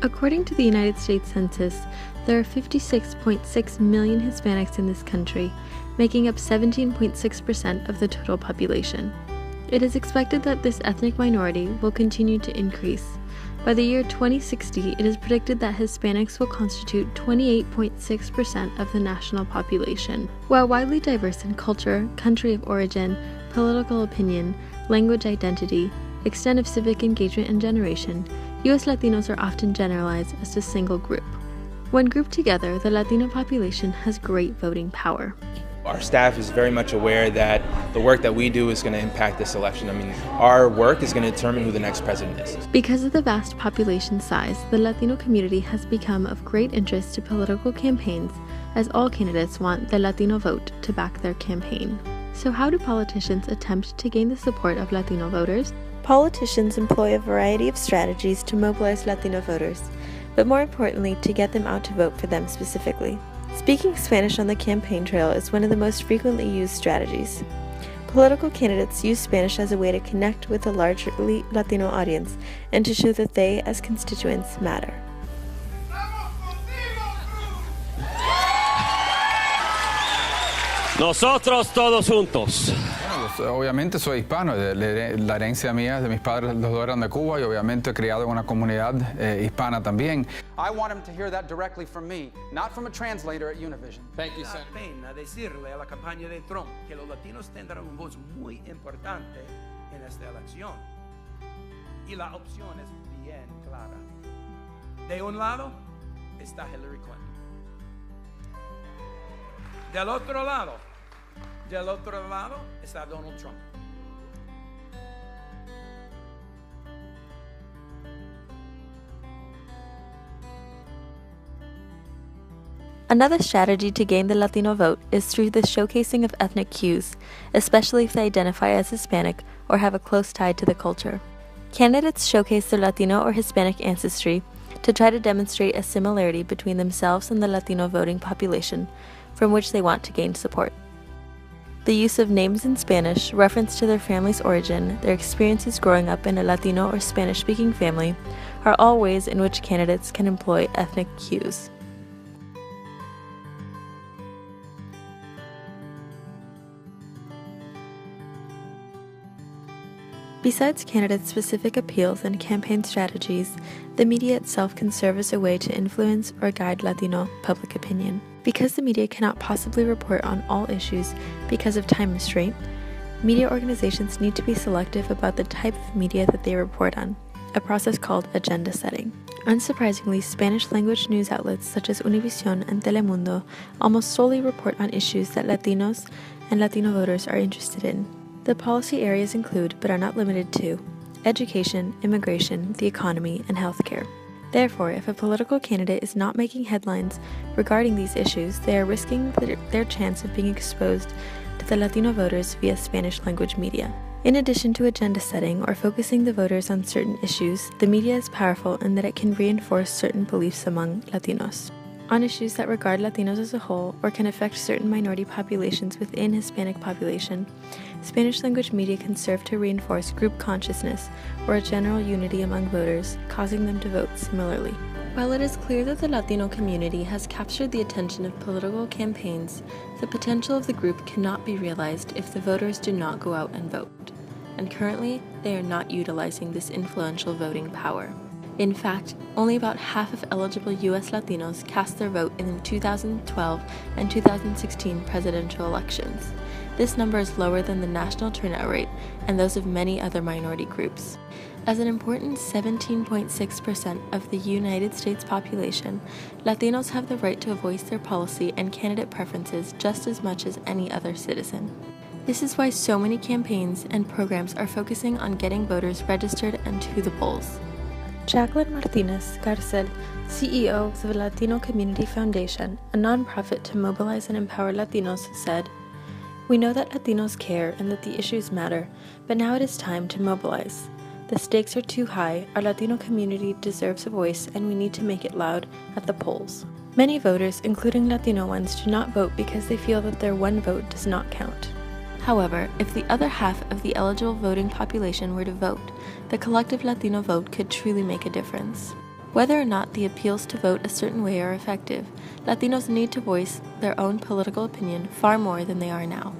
According to the United States Census, there are 56.6 million Hispanics in this country, making up 17.6% of the total population. It is expected that this ethnic minority will continue to increase. By the year 2060, it is predicted that Hispanics will constitute 28.6% of the national population. While widely diverse in culture, country of origin, political opinion, language identity, extent of civic engagement and generation, U.S. Latinos are often generalized as a single group. When grouped together, the Latino population has great voting power. Our staff is very much aware that the work that we do is going to impact this election. I mean, our work is going to determine who the next president is. Because of the vast population size, the Latino community has become of great interest to political campaigns, as all candidates want the Latino vote to back their campaign. So how do politicians attempt to gain the support of Latino voters? Politicians employ a variety of strategies to mobilize Latino voters, but more importantly, to get them out to vote for them specifically. Speaking Spanish on the campaign trail is one of the most frequently used strategies. Political candidates use Spanish as a way to connect with a largely Latino audience and to show that they, as constituents, matter. Nosotros todos juntos. Obviamente soy hispano, la herencia mía de mis padres, los dos eran de Cuba y obviamente criado en una comunidad hispana también. I want him to hear that directly from me, not from a translator at Univision. Thank you, Senator. Pena decirle a la campaña de Trump que los latinos tendrán un voz muy importante en esta elección. Y la opción es bien clara. De un lado está Hillary Clinton. Del otro lado está Donald Trump. Another strategy to gain the Latino vote is through the showcasing of ethnic cues, especially if they identify as Hispanic or have a close tie to the culture. Candidates showcase their Latino or Hispanic ancestry to try to demonstrate a similarity between themselves and the Latino voting population, from which they want to gain support. The use of names in Spanish, reference to their family's origin, their experiences growing up in a Latino or Spanish-speaking family, are all ways in which candidates can employ ethnic cues. Besides candidate-specific appeals and campaign strategies, the media itself can serve as a way to influence or guide Latino public opinion. Because the media cannot possibly report on all issues because of time restraint, media organizations need to be selective about the type of media that they report on, a process called agenda setting. Unsurprisingly, Spanish-language news outlets such as Univision and Telemundo almost solely report on issues that Latinos and Latino voters are interested in. The policy areas include, but are not limited to, education, immigration, the economy, and healthcare. Therefore, if a political candidate is not making headlines regarding these issues, they are risking their chance of being exposed to the Latino voters via Spanish-language media. In addition to agenda setting or focusing the voters on certain issues, the media is powerful in that it can reinforce certain beliefs among Latinos. On issues that regard Latinos as a whole or can affect certain minority populations within Hispanic population, Spanish-language media can serve to reinforce group consciousness or a general unity among voters, causing them to vote similarly. While it is clear that the Latino community has captured the attention of political campaigns, the potential of the group cannot be realized if the voters do not go out and vote. And currently, they are not utilizing this influential voting power. In fact, only about half of eligible U.S. Latinos cast their vote in the 2012 and 2016 presidential elections. This number is lower than the national turnout rate and those of many other minority groups. As an important 17.6% of the United States population, Latinos have the right to voice their policy and candidate preferences just as much as any other citizen. This is why so many campaigns and programs are focusing on getting voters registered and to the polls. Jacqueline Martinez Garcel, CEO of the Latino Community Foundation, a nonprofit to mobilize and empower Latinos, said, "We know that Latinos care and that the issues matter, but now it is time to mobilize. The stakes are too high, our Latino community deserves a voice, and we need to make it loud at the polls." Many voters, including Latino ones, do not vote because they feel that their one vote does not count. However, if the other half of the eligible voting population were to vote, the collective Latino vote could truly make a difference. Whether or not the appeals to vote a certain way are effective, Latinos need to voice their own political opinion far more than they are now.